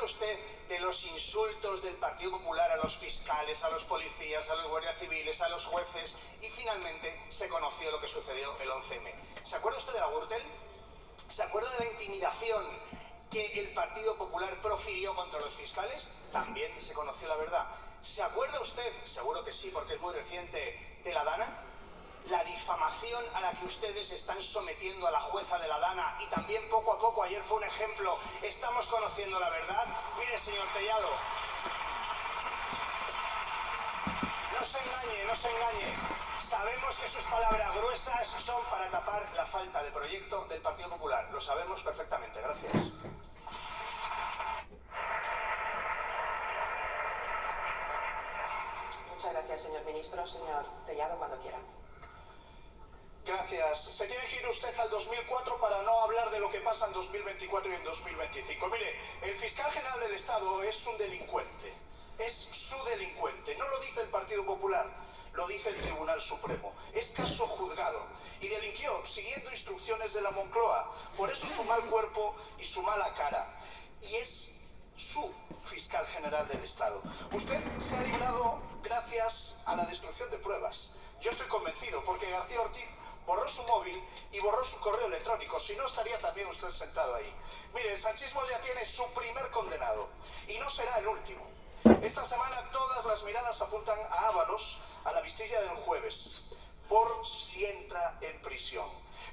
acuerda usted de los insultos del Partido Popular a los fiscales, a los policías, a los guardias civiles, a los jueces? Y finalmente se conoció lo que sucedió el 11M. ¿Se acuerda usted de la Gürtel? ¿Se acuerda de la intimidación que el Partido Popular profirió contra los fiscales? También se conoció la verdad. ¿Se acuerda usted, seguro que sí porque es muy reciente, de la Dana? La difamación a la que ustedes están sometiendo a la jueza de la Dana, y también poco a poco, ayer fue un ejemplo, estamos conociendo la verdad. Mire, señor Tellado, no se engañe, no se engañe. Sabemos que sus palabras gruesas son para tapar la falta de proyecto del Partido Popular. Lo sabemos perfectamente. Gracias. Muchas gracias, señor ministro. Señor Tellado, cuando quiera. Gracias. Se tiene que ir usted al 2004 para no hablar de lo que pasa en 2024 y en 2025. Mire, el fiscal general del Estado es un delincuente. Es su delincuente. No lo dice el Partido Popular, lo dice el Tribunal Supremo. Es caso juzgado. Y delinquió siguiendo instrucciones de la Moncloa. Por eso su mal cuerpo y su mala cara. Y es su fiscal general del Estado. Usted se ha librado gracias a la destrucción de pruebas. Yo estoy convencido, porque García Ortiz borró su móvil y borró su correo electrónico. Si no, estaría también usted sentado ahí. Mire, el sanchismo ya tiene su primer condenado. Y no será el último. Esta semana todas las miradas apuntan a Ábalos, a la vistilla del jueves, por si entra en prisión.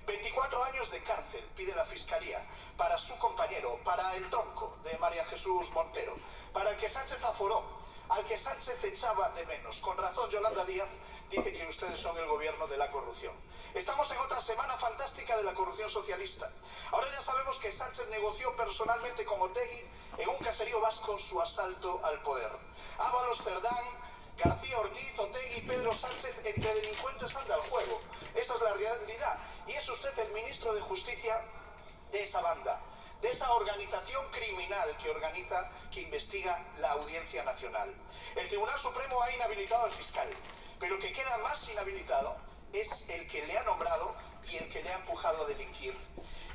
24 años de cárcel pide la Fiscalía para su compañero, para el tronco de María Jesús Montero, para el que Sánchez aforó, al que Sánchez echaba de menos. Con razón, Yolanda Díaz dice que ustedes son el gobierno de la corrupción. Estamos en otra semana fantástica de la corrupción socialista. Ahora ya sabemos que Sánchez negoció personalmente con Otegi en un caserío vasco su asalto al poder. Ábalos, Cerdán, García Ortiz, Otegi y Pedro Sánchez, entre delincuentes anda el juego. Esa es la realidad. Y es usted el ministro de Justicia de esa banda, de esa organización criminal que investiga la Audiencia Nacional. El Tribunal Supremo ha inhabilitado al fiscal, pero el que queda más inhabilitado es el que le ha nombrado y el que le ha empujado a delinquir.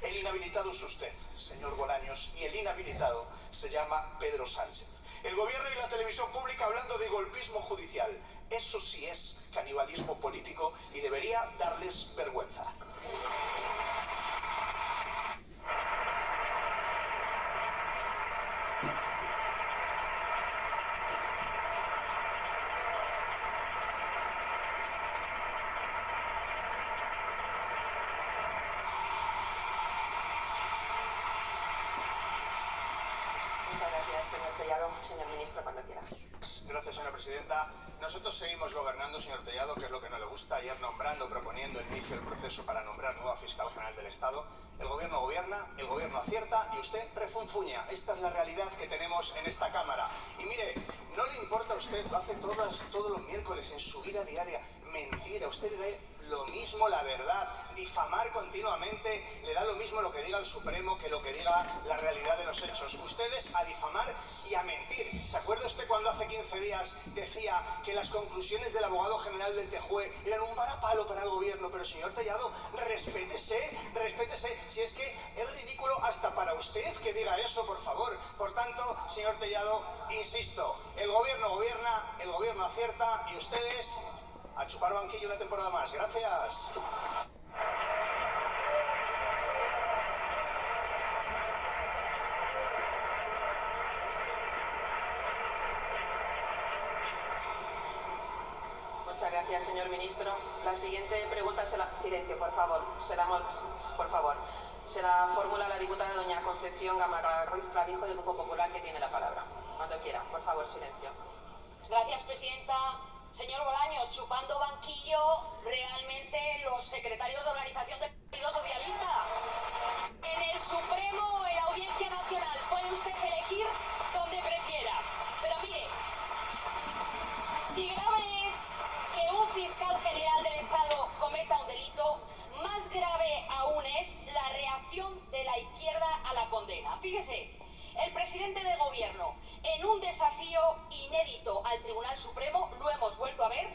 El inhabilitado es usted, señor Bolaños, y el inhabilitado se llama Pedro Sánchez. El gobierno y la televisión pública hablando de golpismo judicial. Eso sí es canibalismo político y debería darles vergüenza. Señor Tellado, señor ministro, cuando quiera. Gracias, señora presidenta. Nosotros seguimos gobernando, señor Tellado, que es lo que no le gusta. Ayer nombrando, proponiendo el inicio del proceso para nombrar nueva fiscal general del Estado. El gobierno gobierna, el gobierno acierta y usted refunfuña. Esta es la realidad que tenemos en esta Cámara. Y mire, no le importa a usted, lo hace todos los miércoles en su vida diaria. Mentira, usted le da lo mismo la verdad, difamar continuamente, le da lo mismo lo que diga el Supremo que lo que diga la realidad de los hechos. Ustedes a difamar y a mentir. ¿Se acuerda usted cuando hace 15 días decía que las conclusiones del abogado general del TJUE eran un varapalo para el gobierno? Pero señor Tellado, respétese, si es que es ridículo hasta para usted que diga eso, por favor. Por tanto, señor Tellado, insisto, el gobierno gobierna, el gobierno acierta y ustedes a chupar banquillo una temporada más. Gracias. Muchas gracias, señor ministro. La siguiente pregunta será... Silencio, por favor. Será fórmula la diputada doña Concepción Gamarra Ruiz Clavijo del Grupo Popular, que tiene la palabra. Cuando quiera, por favor, silencio. Gracias, presidenta. Señor Bolaños, chupando banquillo realmente los secretarios de organización del Partido Socialista. En el Supremo o en la Audiencia Nacional puede usted elegir donde prefiera. Pero mire, si grave es que un fiscal general del Estado cometa un delito, más grave aún es la reacción de la izquierda a la condena. Fíjese, el presidente de gobierno, en un desafío inédito al Tribunal Supremo, lo hemos vuelto a ver,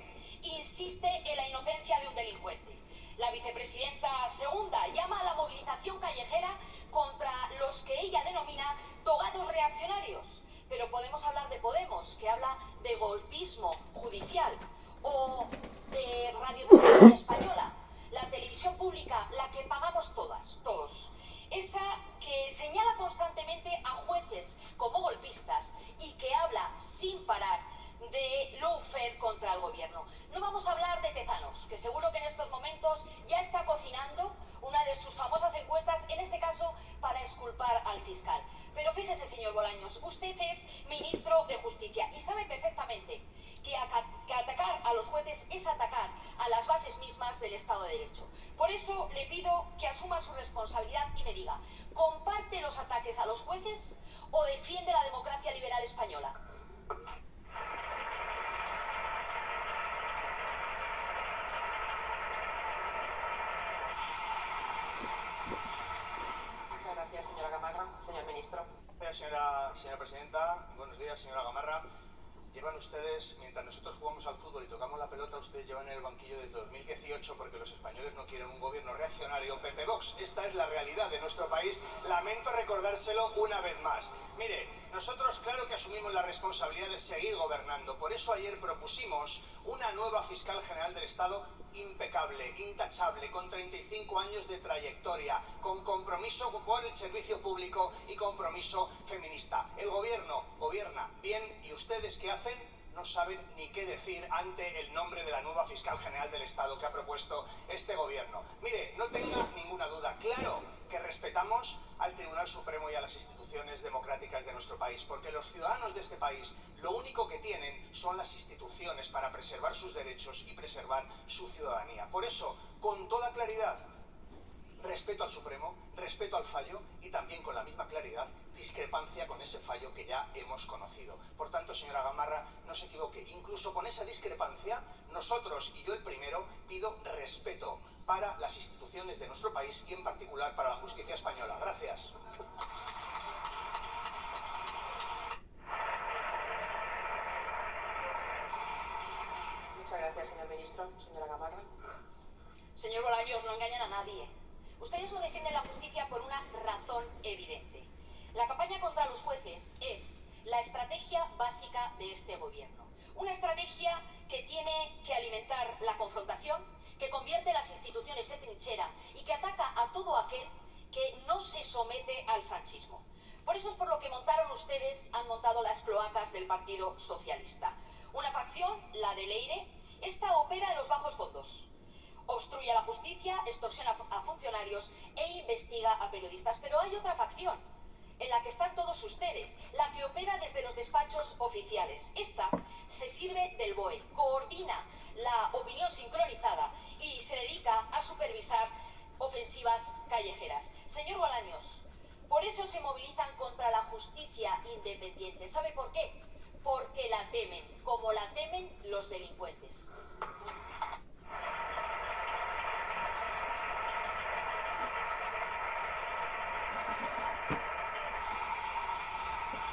insiste en la inocencia de un delincuente. La vicepresidenta segunda llama a la movilización callejera contra los que ella denomina togados reaccionarios. Pero podemos hablar de Podemos, que habla de golpismo judicial, o de Radio Televisión Española, la televisión pública, la que pagamos todos. Esa que señala constantemente a jueces como golpistas y que habla sin parar de lawfare contra el gobierno. No vamos a hablar de Tezanos, que seguro que en estos momentos ya está cocinando una de sus famosas encuestas, en este caso para exculpar al fiscal. Pero fíjese, señor Bolaños, usted es ministro de Justicia y sabe perfectamente que atacar a los jueces es atacar a las bases mismas del Estado de Derecho. Por eso le pido que asuma su responsabilidad y me diga, ¿comparte los ataques a los jueces o defiende la democracia liberal española? Muchas gracias, señora Gamarra. Señor ministro. Gracias, señora presidenta. Buenos días, señora Gamarra. Llevan ustedes, mientras nosotros jugamos al fútbol y tocamos la pelota, ustedes llevan en el banquillo de 2018 porque los españoles no quieren un gobierno reaccionario PP Vox. Esta es la realidad de nuestro país. Lamento recordárselo una vez más. Mire, nosotros claro que asumimos la responsabilidad de seguir gobernando. Por eso ayer propusimos una nueva fiscal general del Estado impecable, intachable, con 35 años de trayectoria, con compromiso por el servicio público y compromiso feminista. El gobierno gobierna bien y ustedes ¿qué hacen? No saben ni qué decir ante el nombre de la nueva fiscal general del Estado que ha propuesto este gobierno. Mire, no tenga ninguna duda, claro que respetamos al Tribunal Supremo y a las instituciones democráticas de nuestro país, porque los ciudadanos de este país lo único que tienen son las instituciones para preservar sus derechos y preservar su ciudadanía. Por eso, con toda claridad, respeto al Supremo, respeto al fallo y también con la misma claridad, discrepancia con ese fallo que ya hemos conocido. Por tanto, señora Gamarra, no se equivoque. Incluso con esa discrepancia, nosotros, y yo el primero, pido respeto para las instituciones de nuestro país y en particular para la justicia española. Gracias. Muchas gracias, señor ministro. Señora Gamarra. Señor Bolaños, no engañan a nadie. Ustedes no defienden la justicia por una razón evidente. La campaña contra los jueces es la estrategia básica de este gobierno. Una estrategia que tiene que alimentar la confrontación, que convierte las instituciones en trinchera y que ataca a todo aquel que no se somete al sanchismo. Por eso es por lo que han montado las cloacas del Partido Socialista. Una facción, la de Leire, esta opera en los bajos fondos. Obstruye a la justicia, extorsiona a funcionarios e investiga a periodistas. Pero hay otra facción, en la que están todos ustedes, la que opera desde los despachos oficiales. Esta se sirve del BOE, coordina la opinión sincronizada y se dedica a supervisar ofensivas callejeras. Señor Bolaños, por eso se movilizan contra la justicia independiente. ¿Sabe por qué? Porque la temen, como la temen los delincuentes.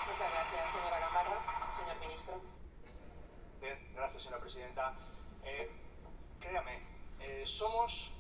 Muchas gracias, señora Gamarra. Señor ministro. Bien, gracias, señora presidenta. Créame, somos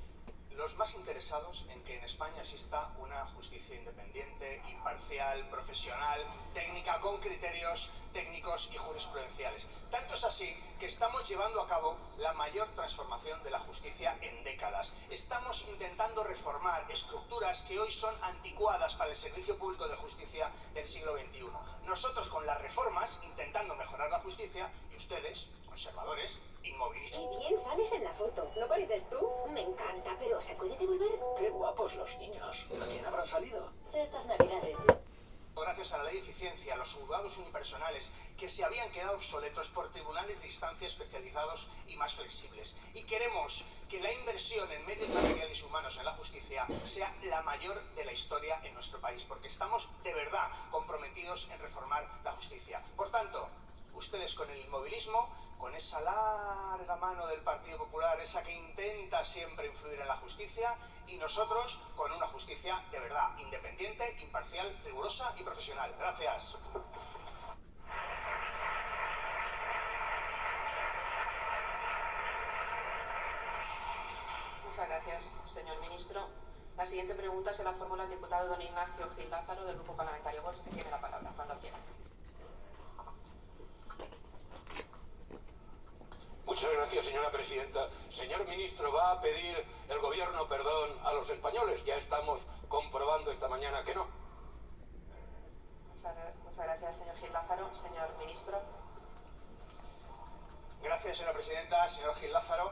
los más interesados en que en España exista una justicia independiente, imparcial, profesional, técnica, con criterios técnicos y jurisprudenciales. Tanto es así que estamos llevando a cabo la mayor transformación de la justicia en décadas. Estamos intentando reformar estructuras que hoy son anticuadas para el servicio público de justicia del siglo XXI. Nosotros con las reformas, intentando mejorar la justicia, y ustedes, conservadores, inmovilistas. Qué bien sales en la foto. ¿No pareces tú? Me encanta, pero ¿se puede devolver? Qué guapos los niños. ¿A quién habrán salido? Estas navidades. Gracias a la ley de eficiencia, los juzgados unipersonales que se habían quedado obsoletos por tribunales de instancia especializados y más flexibles. Y queremos que la inversión en medios materiales y humanos en la justicia sea la mayor de la historia en nuestro país, porque estamos de verdad comprometidos en reformar la justicia. Por tanto, ustedes con el inmovilismo, con esa larga mano del Partido Popular, esa que intenta siempre influir en la justicia, y nosotros con una justicia de verdad, independiente, imparcial, rigurosa y profesional. Gracias. Muchas gracias, señor ministro. La siguiente pregunta se la formula el diputado don Ignacio Gil Lázaro del Grupo Parlamentario Vox, que tiene la palabra, cuando quiera. Muchas gracias, señora presidenta. Señor ministro, ¿va a pedir el gobierno perdón a los españoles? Ya estamos comprobando esta mañana que no. Muchas gracias, señor Gil Lázaro. Señor ministro. Gracias, señora presidenta. Señor Gil Lázaro,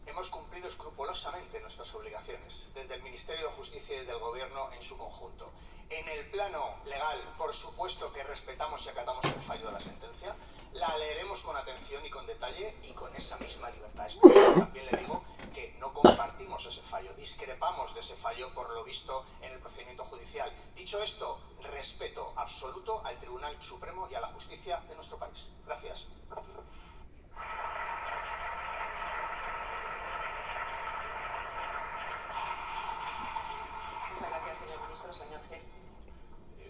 hemos cumplido escrupulosamente nuestras obligaciones, desde el Ministerio de Justicia y desde el Gobierno en su conjunto. En el plano legal, por supuesto que respetamos y acatamos el fallo de la sentencia, la leeremos con atención y con detalle y con esa misma libertad de expresión. También le digo que no compartimos ese fallo, discrepamos de ese fallo por lo visto en el procedimiento judicial. Dicho esto, respeto absoluto al Tribunal Supremo y a la justicia de nuestro país. Gracias. Muchas gracias, señor ministro. Señor Gil.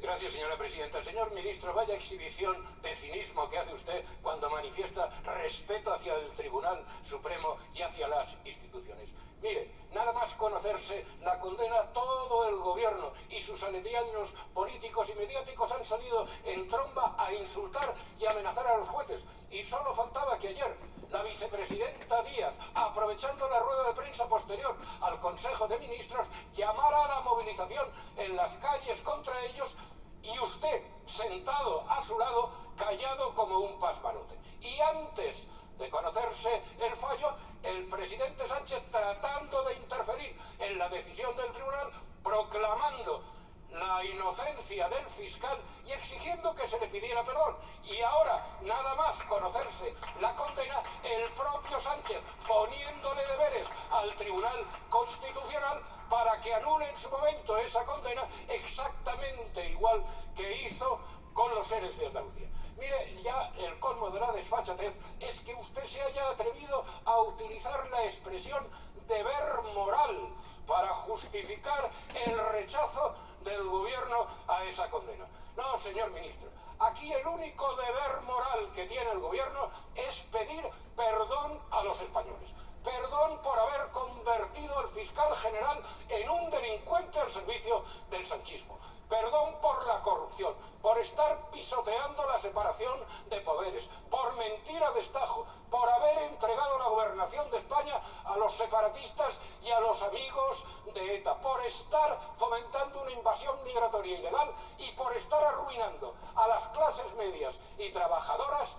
Gracias, señora presidenta. Señor ministro, vaya exhibición de cinismo que hace usted cuando manifiesta respeto hacia el Tribunal Supremo y hacia las instituciones. Mire, nada más conocerse la condena, todo el gobierno y sus aldeanos políticos y mediáticos han salido en tromba a insultar y amenazar a los jueces. Y solo faltaba que ayer la vicepresidenta Díaz, aprovechando la rueda de prensa posterior al Consejo de Ministros, llamara a la movilización en las calles contra ellos y usted, sentado a su lado, callado como un pasmarote. Y antes de conocerse el fallo, el presidente Sánchez, tratando de interferir en la decisión del tribunal, proclamando la inocencia del fiscal y exigiendo que se le pidiera perdón. Y ahora, nada más conocerse la condena, el propio Sánchez poniéndole deberes al Tribunal Constitucional para que anule en su momento esa condena, exactamente igual que hizo con los seres de Andalucía. Mire, ya el colmo de la desfachatez es que usted se haya atrevido a utilizar la expresión deber moral para justificar el rechazo del gobierno a esa condena. No, señor ministro, aquí el único deber moral que tiene el gobierno es pedir perdón a los españoles. Perdón por haber convertido al fiscal general en un delincuente al servicio del sanchismo. Perdón por la corrupción, por estar pisoteando la separación de poderes, por mentir a destajo, por haber entregado la gobernación de España a los separatistas y a los amigos de ETA, por estar fomentando una invasión migratoria ilegal y por estar arruinando a las clases medias y trabajadoras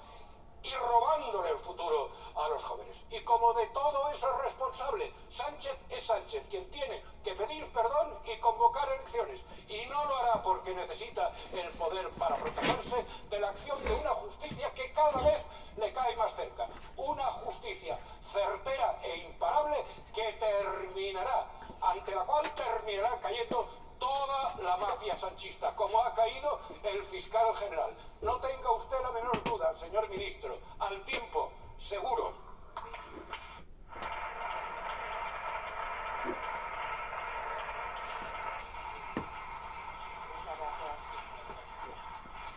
y robándole el futuro a los jóvenes. Y como de todo eso es responsable, Sánchez es Sánchez quien tiene que pedir perdón y convocar elecciones. Y no lo hará porque necesita el poder para protegerse de la acción de una justicia que cada vez le cae más cerca. Una justicia certera e imparable que terminará, ante la cual terminará cayendo toda la mafia sanchista, como ha caído el fiscal general. No tenga usted la menor duda, señor ministro, al tiempo, seguro. Muchas gracias.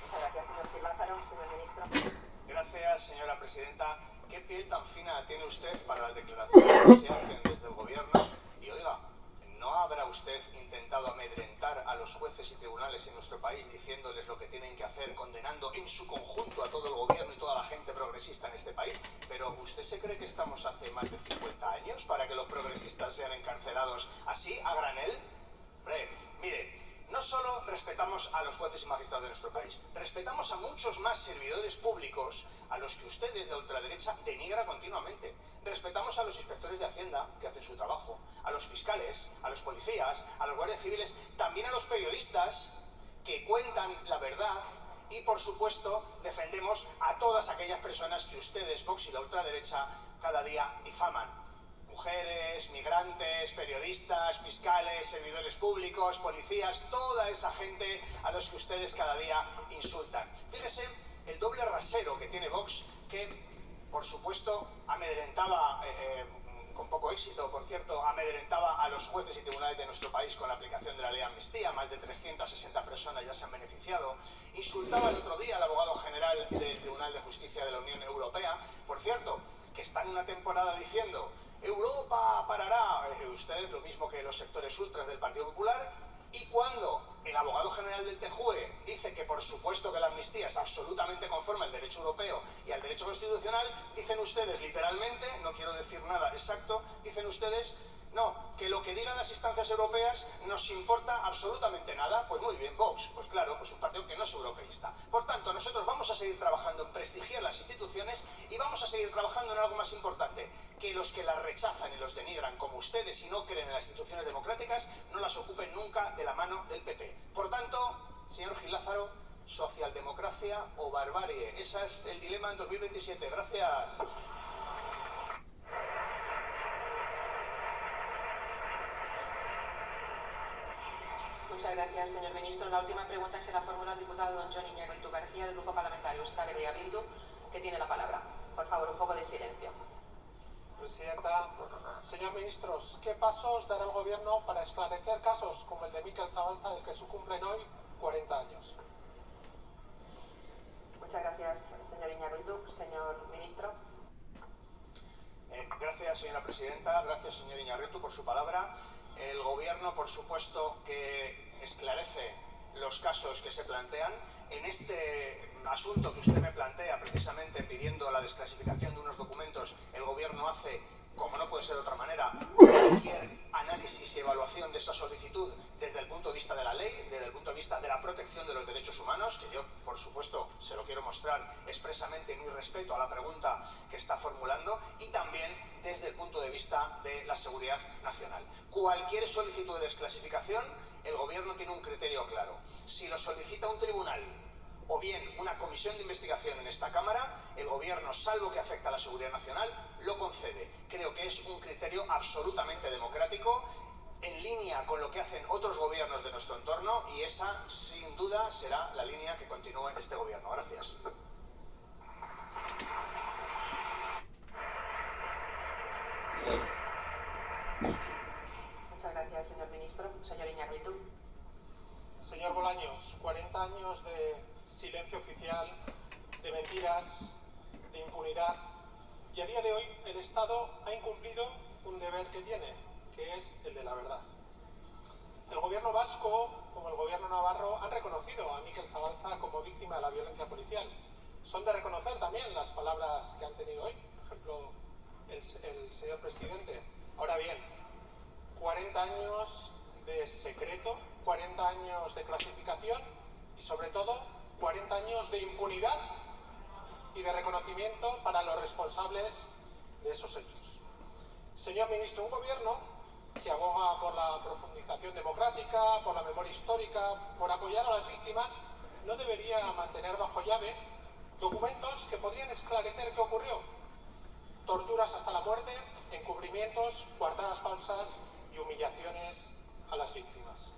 Muchas gracias, señor Gil Lázaro. Señor ministro. Gracias, señora presidenta. ¿Qué piel tan fina tiene usted para las declaraciones que se hacen desde el gobierno? Y oiga, ¿no habrá usted intentado amedrentar a los jueces y tribunales en nuestro país diciéndoles lo que tienen que hacer, condenando en su conjunto a todo el gobierno y toda la gente progresista en este país? Pero ¿usted se cree que estamos hace más de 50 años para que los progresistas sean encarcelados así, a granel? Mire, no solo respetamos a los jueces y magistrados de nuestro país, respetamos a muchos más servidores públicos a los que usted desde la ultraderecha denigra continuamente. Respetamos a los inspectores de Hacienda, que hacen su trabajo, a los fiscales, a los policías, a los guardias civiles, también a los periodistas que cuentan la verdad y, por supuesto, defendemos a todas aquellas personas que ustedes, Vox y la ultraderecha, cada día difaman. Mujeres, migrantes, periodistas, fiscales, servidores públicos, policías, toda esa gente a los que ustedes cada día insultan. Fíjese el doble rasero que tiene Vox, que por supuesto amedrentaba, con poco éxito por cierto, amedrentaba a los jueces y tribunales de nuestro país con la aplicación de la ley de amnistía. Más de 360 personas ya se han beneficiado. Insultaba el otro día al abogado general del Tribunal de Justicia de la Unión Europea, por cierto, que está en una temporada diciendo Europa parará, ustedes lo mismo que los sectores ultras del Partido Popular, y cuando el abogado general del TJUE dice que por supuesto que la amnistía es absolutamente conforme al derecho europeo y al derecho constitucional, dicen ustedes literalmente, no quiero decir nada exacto, dicen ustedes no, que lo que digan las instancias europeas nos importa absolutamente nada. Pues muy bien, Vox, pues claro, pues un partido que no es europeísta. Por tanto, nosotros vamos a seguir trabajando en prestigiar las instituciones y vamos a seguir trabajando en algo más importante, que los que las rechazan y los denigran, como ustedes, y no creen en las instituciones democráticas, no las ocupen nunca de la mano del PP. Por tanto, señor Gil Lázaro, socialdemocracia o barbarie. Ese es el dilema en 2027. Gracias. Muchas gracias, señor ministro. La última pregunta se la formula el diputado don Jon Iñárritu García, del Grupo Parlamentario Euskal Herria Bildu, que tiene la palabra. Por favor, un poco de silencio. Presidenta, señor ministro, ¿qué pasos dará el Gobierno para esclarecer casos como el de Mikel Zabalza, del que se cumplen hoy 40 años? Muchas gracias, señor Iñárritu. Señor ministro. Gracias, señora presidenta. Gracias, señor Iñárritu, por su palabra. El Gobierno, por supuesto, que esclarece los casos que se plantean. En este asunto que usted me plantea, precisamente pidiendo la desclasificación de unos documentos, el Gobierno hace, como no puede ser de otra manera, cualquier análisis y evaluación de esa solicitud desde el punto de vista de la ley, desde el punto de vista de la protección de los derechos humanos, que yo, por supuesto, se lo quiero mostrar expresamente mi respeto a la pregunta que está formulando, y también desde el punto de vista de la seguridad nacional. Cualquier solicitud de desclasificación, el Gobierno tiene un criterio claro. Si lo solicita un tribunal o bien una comisión de investigación en esta Cámara, el Gobierno, salvo que afecta a la seguridad nacional, lo concede. Creo que es un criterio absolutamente democrático, en línea con lo que hacen otros gobiernos de nuestro entorno, y esa, sin duda, será la línea que continúe este Gobierno. Gracias. Muchas gracias, señor ministro. Señor Iñárritu. Señor Bolaños, 40 años de silencio oficial, de mentiras, de impunidad, y a día de hoy el Estado ha incumplido un deber que tiene, que es el de la verdad. El gobierno vasco, como el gobierno navarro, han reconocido a Mikel Zabalza como víctima de la violencia policial. Son de reconocer también las palabras que han tenido hoy, por ejemplo, el señor presidente. Ahora bien, 40 años de secreto, 40 años de clasificación y, sobre todo, 40 años de impunidad y de reconocimiento para los responsables de esos hechos. Señor ministro, un gobierno que aboga por la profundización democrática, por la memoria histórica, por apoyar a las víctimas, no debería mantener bajo llave documentos que podrían esclarecer qué ocurrió. Torturas hasta la muerte, encubrimientos, coartadas falsas y humillaciones a las víctimas.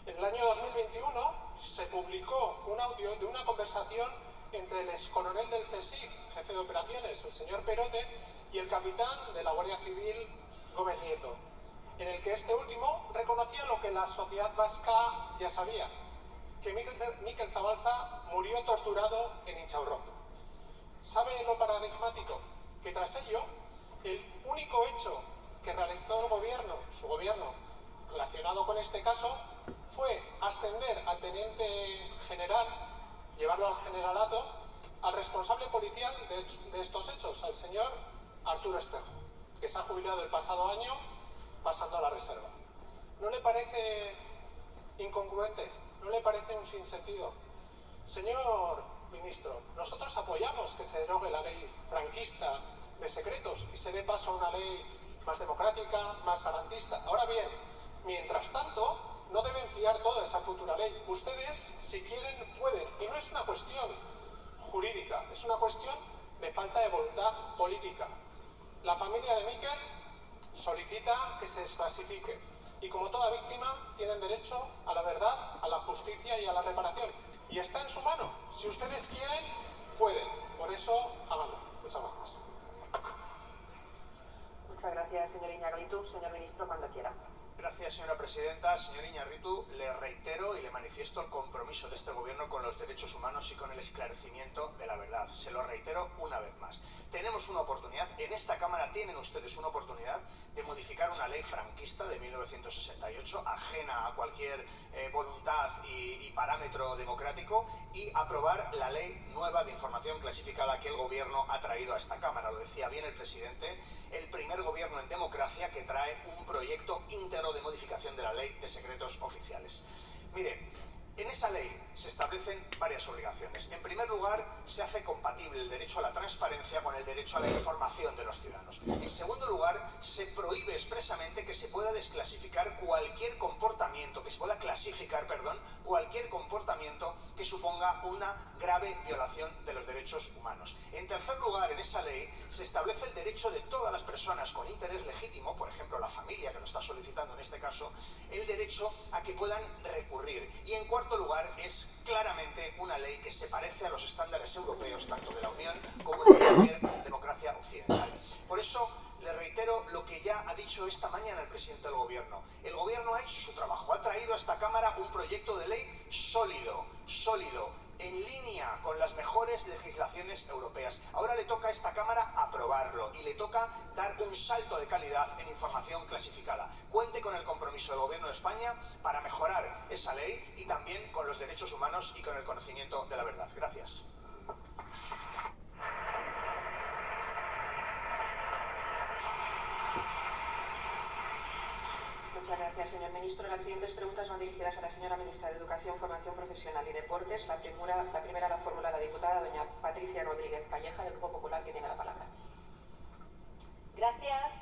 En el año 2021 se publicó un audio de una conversación entre el excoronel del CSIC, jefe de operaciones, el señor Perote, y el capitán de la Guardia Civil, Gómez Nieto, en el que este último reconocía lo que la sociedad vasca ya sabía, que Mikel Zabalza murió torturado en Inchaurrondo. ¿Sabe lo paradigmático? Que tras ello, el único hecho que realizó el gobierno, su gobierno, relacionado con este caso, fue ascender al teniente general, llevarlo al generalato, al responsable policial de estos hechos, al señor Arturo Espejo, que se ha jubilado el pasado año pasando a la reserva. ¿No le parece incongruente? ¿No le parece un sinsentido? Señor ministro, nosotros apoyamos que se derogue la ley franquista de secretos y se dé paso a una ley más democrática, más garantista. Ahora bien, mientras tanto, no deben fiar toda esa futura ley. Ustedes, si quieren, pueden. Y no es una cuestión jurídica, es una cuestión de falta de voluntad política. La familia de Mikel solicita que se desclasifique. Y como toda víctima, tienen derecho a la verdad, a la justicia y a la reparación. Y está en su mano. Si ustedes quieren, pueden. Por eso, háganlo. Muchas gracias. Muchas gracias, señor Iñárritu. Señor ministro, cuando quiera. Gracias, señora presidenta. Señor Iñarritu, le reitero y le manifiesto el compromiso de este gobierno con los derechos humanos y con el esclarecimiento de la verdad. Se lo reitero una vez más. Tenemos una oportunidad, en esta Cámara tienen ustedes una oportunidad de modificar una ley franquista de 1968, ajena a cualquier voluntad y parámetro democrático, y aprobar la ley nueva de información clasificada que el gobierno ha traído a esta Cámara. Lo decía bien el presidente, el primer gobierno en democracia que trae un proyecto íntegro de modificación de la ley de secretos oficiales. Mire, en esa ley se establecen varias obligaciones. En primer lugar, se hace compatible el derecho a la transparencia con el derecho a la información de los ciudadanos. En segundo lugar, se prohíbe expresamente que se pueda desclasificar cualquier comportamiento, cualquier comportamiento que suponga una grave violación de los derechos humanos. En tercer lugar, en esa ley se establece el derecho de todas las personas con interés legítimo, por ejemplo la familia que lo está solicitando en este caso, el derecho a que puedan recurrir. Y en cuarto lugar, es claramente una ley que se parece a los estándares europeos, tanto de la Unión como de cualquier democracia occidental. Por eso le reitero lo que ya ha dicho esta mañana el presidente del gobierno. El gobierno ha hecho su trabajo, ha traído a esta Cámara un proyecto de ley sólido, en línea con las mejores legislaciones europeas. Ahora le toca a esta Cámara aprobarlo y le toca dar un salto de calidad en información clasificada. Cuente con el compromiso del Gobierno de España para mejorar esa ley y también con los derechos humanos y con el conocimiento de la verdad. Gracias. Muchas gracias, señor ministro. Las siguientes preguntas van dirigidas a la señora ministra de Educación, Formación Profesional y Deportes. La primera la formula la diputada doña Patricia Rodríguez Calleja, del Grupo Popular, que tiene la palabra. Gracias.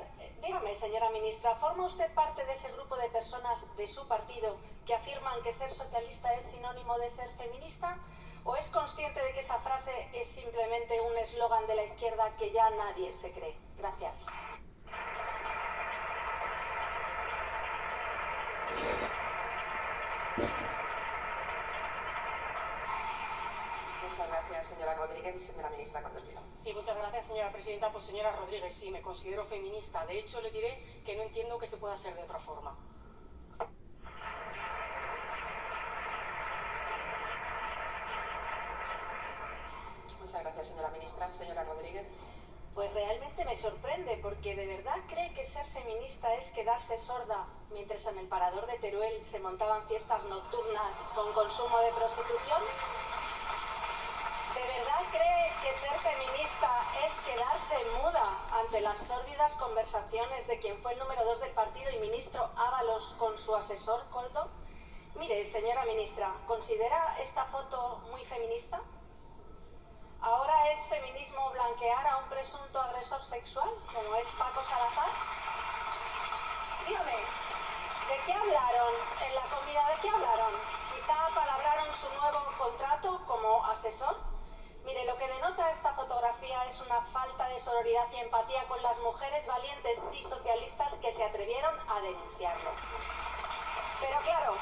Dígame, señora ministra, ¿forma usted parte de ese grupo de personas de su partido que afirman que ser socialista es sinónimo de ser feminista? ¿O es consciente de que esa frase es simplemente un eslogan de la izquierda que ya nadie se cree? Gracias. Muchas gracias, señora Rodríguez. Señora ministra, cuando quiera. Sí, muchas gracias, señora presidenta. Pues señora Rodríguez, sí, me considero feminista. De hecho, le diré que no entiendo que se pueda ser de otra forma. Muchas gracias, señora ministra. Señora Rodríguez. Pues realmente me sorprende, porque ¿de verdad cree que ser feminista es quedarse sorda mientras en el parador de Teruel se montaban fiestas nocturnas con consumo de prostitución? ¿De verdad cree que ser feminista es quedarse muda ante las sórdidas conversaciones de quien fue el número 2 del partido y ministro Ábalos con su asesor Koldo? Mire, señora ministra, ¿considera esta foto muy feminista? ¿Ahora es feminismo blanquear a un presunto agresor sexual, como es Paco Salazar? Dígame, ¿de qué hablaron en la comida? ¿De qué hablaron? ¿Quizá palabraron su nuevo contrato como asesor? Mire, lo que denota esta fotografía es una falta de sororidad y empatía con las mujeres valientes y socialistas que se atrevieron a denunciarlo. Pero claro,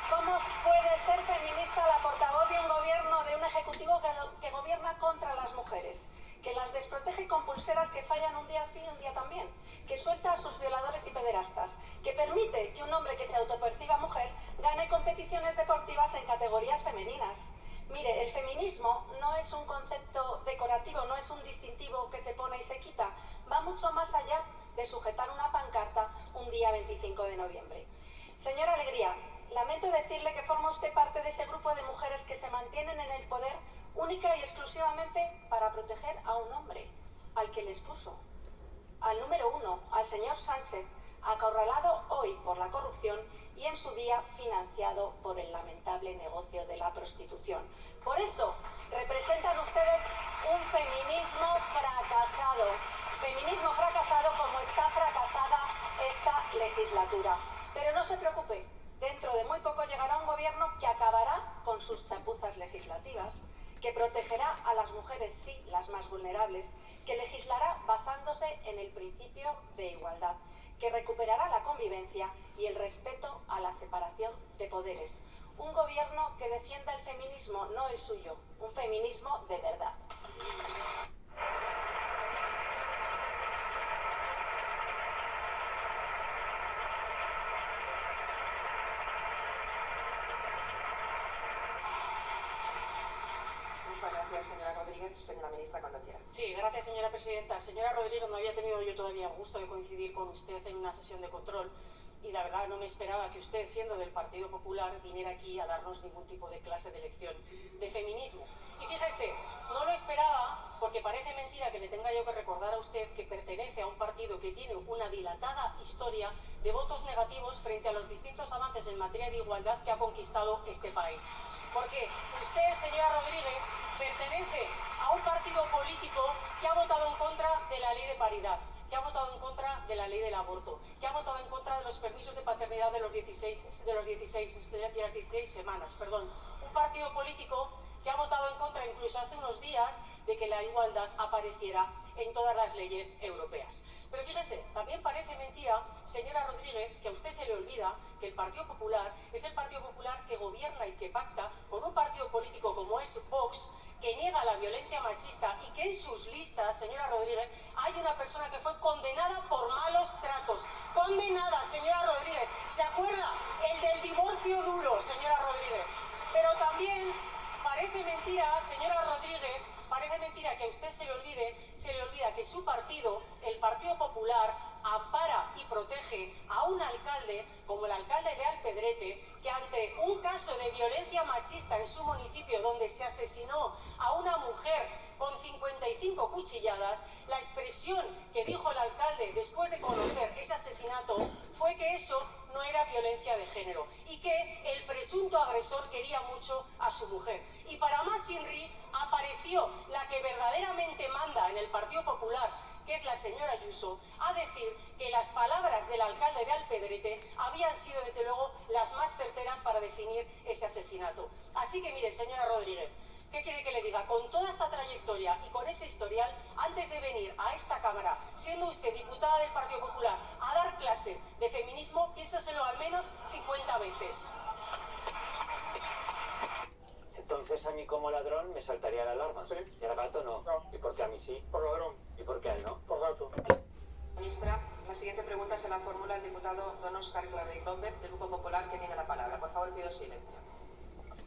¿cómo puede ser feminista la portavoz de un gobierno, de un ejecutivo que gobierna contra las mujeres? Que las desprotege con pulseras que fallan un día sí y un día también, que suelta a sus violadores y pederastas, que permite que un hombre que se autoperciba mujer gane competiciones deportivas en categorías femeninas. Mire, el feminismo no es un concepto decorativo, no es un distintivo que se pone y se quita, va mucho más allá de sujetar una pancarta un día 25 de noviembre. Señora Alegría, lamento decirle que forma usted parte de ese grupo de mujeres que se mantienen en el poder única y exclusivamente para proteger a un hombre, al que les puso, al número 1, al señor Sánchez, acorralado hoy por la corrupción y en su día financiado por el lamentable negocio de la prostitución. Por eso representan ustedes un feminismo fracasado como está fracasada esta legislatura. Pero no se preocupe, dentro de muy poco llegará un gobierno que acabará con sus chapuzas legislativas, que protegerá a las mujeres, sí, las más vulnerables, que legislará basándose en el principio de igualdad, que recuperará la convivencia y el respeto a la separación de poderes. Un gobierno que defienda el feminismo, no el suyo, un feminismo de verdad. Muchas gracias, señora Rodríguez. Señora ministra, cuando quiera. Sí, gracias, señora presidenta. Señora Rodríguez, no había tenido yo todavía el gusto de coincidir con usted en una sesión de control y la verdad no me esperaba que usted, siendo del Partido Popular, viniera aquí a darnos ningún tipo de clase de lección de feminismo. Y fíjese, no lo esperaba porque parece mentira que le tenga yo que recordar a usted que pertenece a un partido que tiene una dilatada historia de votos negativos frente a los distintos avances en materia de igualdad que ha conquistado este país. Porque usted, señora Rodríguez, pertenece a un partido político que ha votado en contra de la ley de paridad, que ha votado en contra de la ley del aborto, que ha votado en contra de los permisos de paternidad de las 16 semanas. Un partido político que ha votado en contra incluso hace unos días de que la igualdad apareciera en todas las leyes europeas. Pero fíjese, también parece mentira, señora Rodríguez, que a usted se le olvida que el Partido Popular es el Partido Popular que gobierna y que pacta con un partido político como es Vox, que niega la violencia machista y que en sus listas, señora Rodríguez, hay una persona que fue condenada por malos tratos. Condenada, señora Rodríguez. ¿Se acuerda? El del divorcio duro, señora Rodríguez. Pero también parece mentira, señora Rodríguez, parece mentira que a usted se le olvida que su partido, el Partido Popular, ampara y protege a un alcalde como el alcalde de Alpedrete, que ante un caso de violencia machista en su municipio donde se asesinó a una mujer con 55 cuchilladas, la expresión que dijo el alcalde después de conocer ese asesinato fue que eso no era violencia de género y que el presunto agresor quería mucho a su mujer. Y para más Inri, apareció la que verdaderamente manda en el Partido Popular, que es la señora Ayuso, a decir que las palabras del alcalde de Alpedrete habían sido desde luego las más certeras para definir ese asesinato. Así que mire, señora Rodríguez, ¿qué quiere que le diga? Con toda esta trayectoria y con ese historial, antes de venir a esta Cámara, siendo usted diputada del Partido Popular, a dar clases de feminismo, piénseselo al menos 50 veces. Entonces a mí como ladrón me saltaría la alarma. Sí. Y al gato no. No. ¿Y por qué a mí sí? Por ladrón. ¿Y por qué a él no? Por gato. Ministra, la siguiente pregunta se la formula el diputado don Óscar Clavell López, del Grupo Popular, que tiene la palabra. Por favor, pido silencio.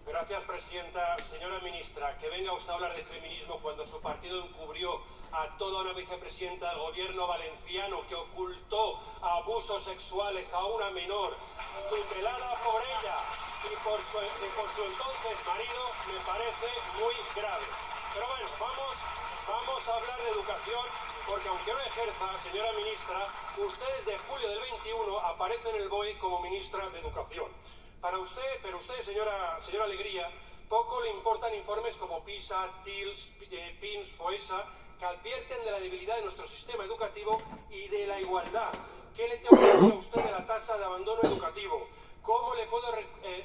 Gracias, presidenta. Señora ministra, que venga usted a hablar de feminismo cuando su partido encubrió a toda una vicepresidenta del gobierno valenciano que ocultó abusos sexuales a una menor, tutelada por ella y por su entonces marido, me parece muy grave. Pero bueno, vamos a hablar de educación, porque aunque no ejerza, señora ministra, usted desde julio del 21 aparece en el BOE como ministra de Educación. Pero usted, señora Alegría, poco le importan informes como PISA, TILS, PINS, FOESA, que advierten de la debilidad de nuestro sistema educativo y de la igualdad. ¿Qué le tengo que decir a usted de la tasa de abandono educativo? ¿Cómo le puedo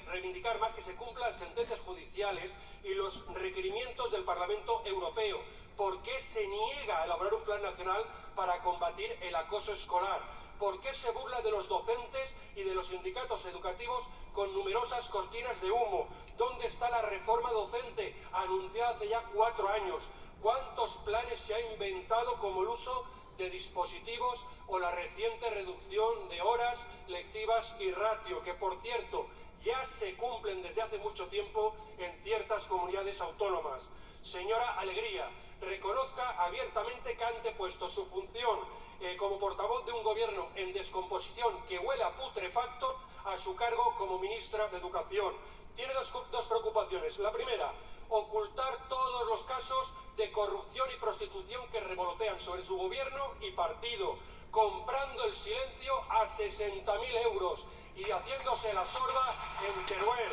reivindicar más que se cumplan sentencias judiciales y los requerimientos del Parlamento Europeo? ¿Por qué se niega a elaborar un plan nacional para combatir el acoso escolar? ¿Por qué se burla de los docentes y de los sindicatos educativos con numerosas cortinas de humo? ¿Dónde está la reforma docente anunciada hace ya 4 años? ¿Cuántos planes se ha inventado como el uso de dispositivos o la reciente reducción de horas lectivas y ratio, que por cierto ya se cumplen desde hace mucho tiempo en ciertas comunidades autónomas? Señora Alegría, reconozca abiertamente que ha antepuesto su función como portavoz de un gobierno en descomposición que huele a putrefacto a su cargo como ministra de Educación. Tiene dos preocupaciones. La primera, ocultar todos los casos de corrupción y prostitución que revolotean sobre su gobierno y partido, comprando el silencio a 60.000 euros y haciéndose la sorda en Teruel.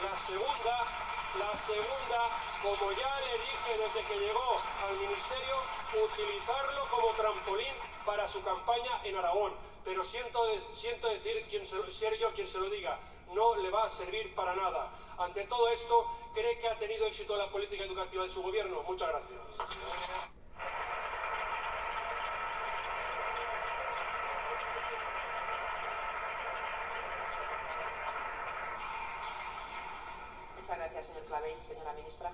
La segunda, como ya le dije desde que llegó al ministerio, utilizarlo como trampolín para su campaña en Aragón. Pero siento decir, ser yo quien se lo diga, no le va a servir para nada. Ante todo esto, ¿cree que ha tenido éxito la política educativa de su gobierno? Muchas gracias. Muchas gracias, señor Clavell. Señora ministra.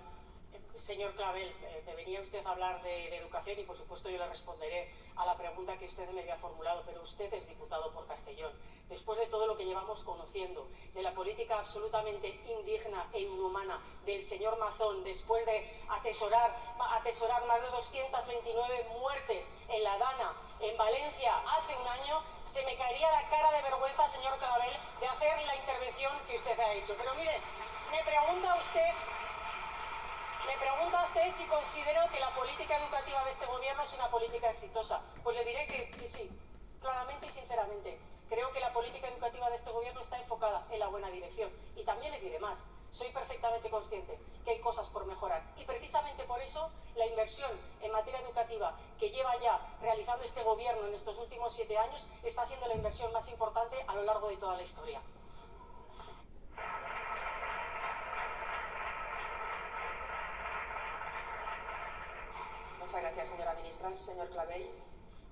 Señor Clavel, me venía usted a hablar de educación y por supuesto yo le responderé a la pregunta que usted me había formulado, pero usted es diputado por Castellón. Después de todo lo que llevamos conociendo, de la política absolutamente indigna e inhumana del señor Mazón, después de atesorar más de 229 muertes en La Dana, en Valencia, hace un año, se me caería la cara de vergüenza, señor Clavel, de hacer la intervención que usted ha hecho. Pero mire, me pregunta usted si considero que la política educativa de este gobierno es una política exitosa. Pues le diré que sí, claramente y sinceramente. Creo que la política educativa de este gobierno está enfocada en la buena dirección. Y también le diré más, soy perfectamente consciente que hay cosas por mejorar. Y precisamente por eso la inversión en materia educativa que lleva ya realizando este gobierno en estos últimos 7 años está siendo la inversión más importante a lo largo de toda la historia. Muchas gracias, señora ministra. Señor Clavel.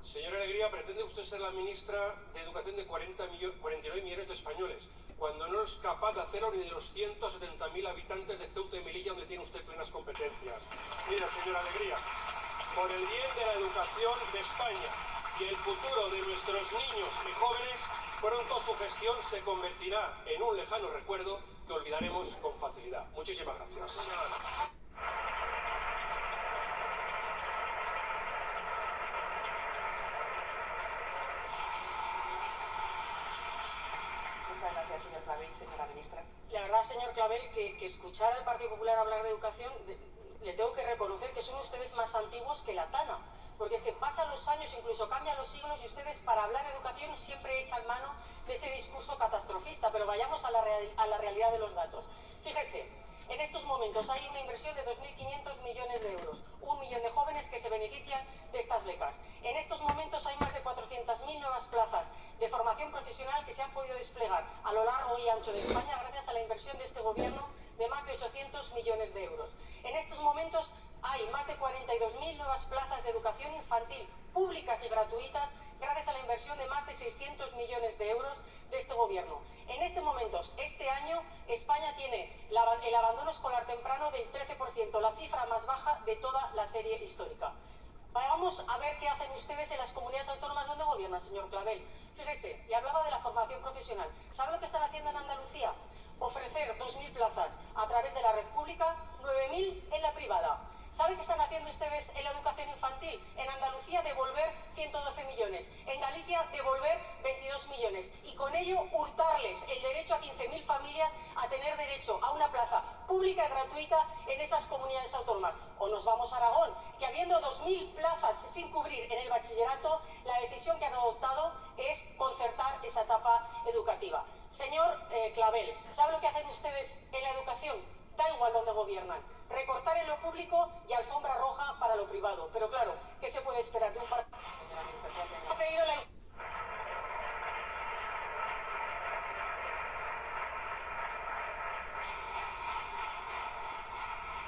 Señora Alegría, pretende usted ser la ministra de Educación de 49 millones de españoles, cuando no es capaz de hacerlo ni de los 170.000 habitantes de Ceuta y Melilla, donde tiene usted plenas competencias. Mira, señora Alegría, por el bien de la educación de España y el futuro de nuestros niños y jóvenes, pronto su gestión se convertirá en un lejano recuerdo que olvidaremos con facilidad. Muchísimas gracias. Muchas gracias, señor Clavel. Señora ministra. La verdad, señor Clavel, que escuchar al Partido Popular hablar de educación, le tengo que reconocer que son ustedes más antiguos que la Tana. Porque es que pasan los años, incluso cambian los siglos, y ustedes para hablar de educación siempre echan mano de ese discurso catastrofista. Pero vayamos a la realidad de los datos. Fíjese, en estos momentos hay una inversión de 2.500 millones de euros, 1 millón de jóvenes que se benefician de estas becas. En estos momentos hay más de 400.000 nuevas plazas de formación profesional que se han podido desplegar a lo largo y ancho de España gracias a la inversión de este gobierno de más de 800 millones de euros. En estos momentos hay más de 42.000 nuevas plazas de educación infantil públicas y gratuitas gracias a la inversión de más de 600 millones de euros de este gobierno. En estos momentos, este año, España tiene el abandono escolar temprano del 13%, la cifra más baja de toda la serie histórica. Vamos a ver qué hacen ustedes en las comunidades autónomas donde gobiernan, señor Clavel. Fíjese, le hablaba de la formación profesional. ¿Sabe lo que están haciendo en Andalucía? Ofrecer 2.000 plazas a través de la red pública, 9.000 en la privada. ¿Saben qué están haciendo ustedes en la educación infantil? En Andalucía devolver 112 millones, en Galicia devolver 22 millones y con ello hurtarles el derecho a 15.000 familias a tener derecho a una plaza pública y gratuita en esas comunidades autónomas. O nos vamos a Aragón, que habiendo 2.000 plazas sin cubrir en el bachillerato, la decisión que han adoptado es concertar esa etapa educativa. Señor Clavel, ¿sabe lo que hacen ustedes en la educación? Da igual donde gobiernan. Recortar en lo público y alfombra roja para lo privado. Pero claro, ¿qué se puede esperar de un partido? Señora ministra, se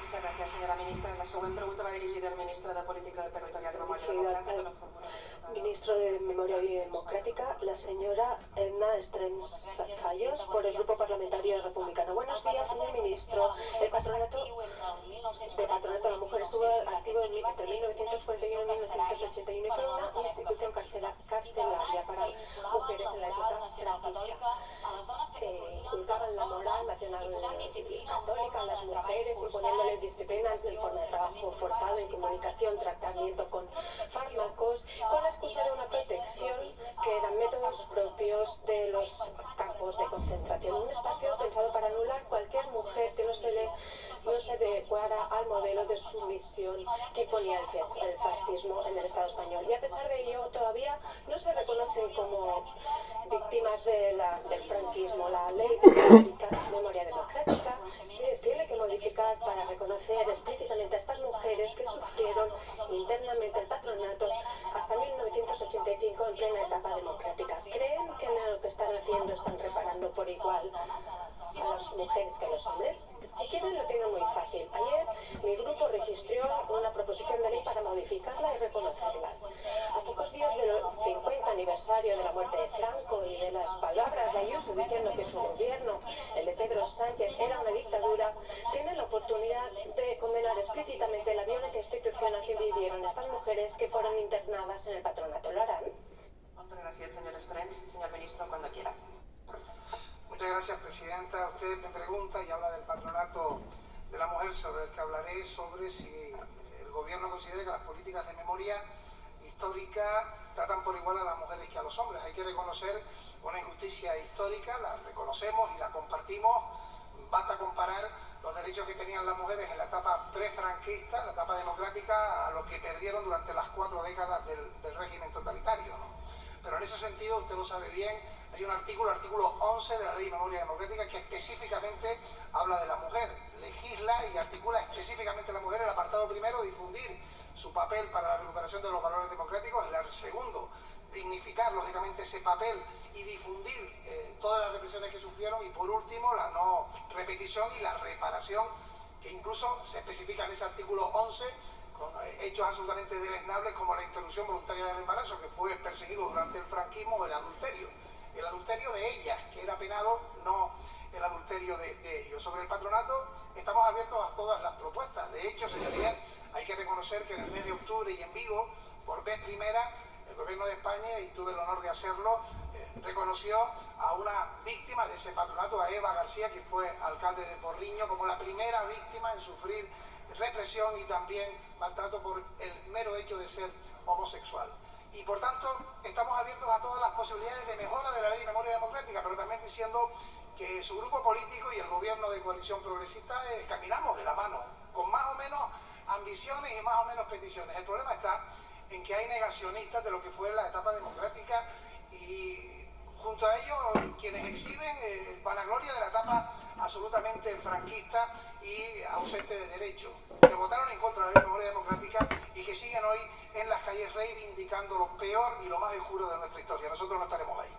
Muchas gracias, señora ministra. La següent pregunta va dirigida al ministre de Política Territorial y Memòria Democràtica. Ministro de Memoria y Democrática, la señora Edna Estrems Zayos, por el Grupo Parlamentario Republicano. Buenos días, señor ministro. El Patronato de la Mujer estuvo activo entre 1941 y 1981 y fue una institución carcelaria para mujeres en la época franquista. Inculcaban la moral nacional católica a las mujeres, imponiéndoles disciplina en forma de trabajo forzado, en comunicación, tratamiento con fármacos, con la excusa de una protección que eran métodos propios de los campos de concentración. Un espacio pensado para anular cualquier mujer que no se adecuara al modelo de sumisión que imponía el fascismo en el Estado español. Y a pesar de ello, todavía no se reconocen como víctimas del franquismo. La ley de memoria democrática se tiene que modificar para reconocer explícitamente a estas mujeres que sufrieron internamente el patronato hasta 1985 en plena etapa democrática. ¿Creen que en lo que están haciendo están reparando por igual a las mujeres que a los hombres? Si quieren, lo tienen muy fácil. Ayer mi grupo registró una proposición de ley para modificarla y reconocerlas. A pocos días del 50 aniversario de la muerte de Franco y de las palabras de Ayuso diciendo que su gobierno, el de Pedro Sánchez, era una dictadura, tienen la oportunidad de condenar explícitamente la violencia institucional que vivieron estas mujeres que fueron internadas en el patronato. ¿Lo harán? Muchas gracias, señor Strens. Señor ministro, cuando quiera. Muchas gracias, presidenta. Usted me pregunta y habla del patronato de la mujer, sobre el que hablaré, sobre si el gobierno considera que las políticas de memoria histórica tratan por igual a las mujeres que a los hombres. Hay que reconocer una injusticia histórica, la reconocemos y la compartimos. Basta comparar los derechos que tenían las mujeres en la etapa prefranquista, la etapa democrática, a lo que perdieron durante las 4 décadas del régimen totalitario, ¿no? Pero en ese sentido, usted lo sabe bien, hay un artículo 11 de la Ley de Memoria Democrática que específicamente habla de la mujer, legisla y articula específicamente a la mujer. El apartado primero, difundir su papel para la recuperación de los valores democráticos; el segundo, dignificar lógicamente ese papel y difundir todas las represiones que sufrieron; y por último, la no repetición y la reparación, que incluso se especifica en ese artículo 11 con hechos absolutamente deleznables como la interrupción voluntaria del embarazo, que fue perseguido durante el franquismo, o el adulterio de ellas, que era penado, no el adulterio de ellos. Sobre el patronato, estamos abiertos a todas las propuestas. De hecho, señorías, hay que reconocer que en el mes de octubre y en Vigo, por vez primera, el gobierno de España, y tuve el honor de hacerlo, reconoció a una víctima de ese patronato, a Eva García, que fue alcalde de Porriño, como la primera víctima en sufrir represión y también maltrato por el mero hecho de ser homosexual. Y por tanto, estamos abiertos a todas las posibilidades de mejora de la Ley de Memoria Democrática, pero también diciendo que su grupo político y el gobierno de coalición progresista caminamos de la mano, con más o menos ambiciones y más o menos peticiones. El problema está en que hay negacionistas de lo que fue la etapa democrática, y junto a ellos quienes exhiben vanagloria de la etapa absolutamente franquista y ausente de derecho, que votaron en contra de la Ley de Memoria Democrática y que siguen hoy en las calles reivindicando lo peor y lo más oscuro de nuestra historia. Nosotros no estaremos ahí.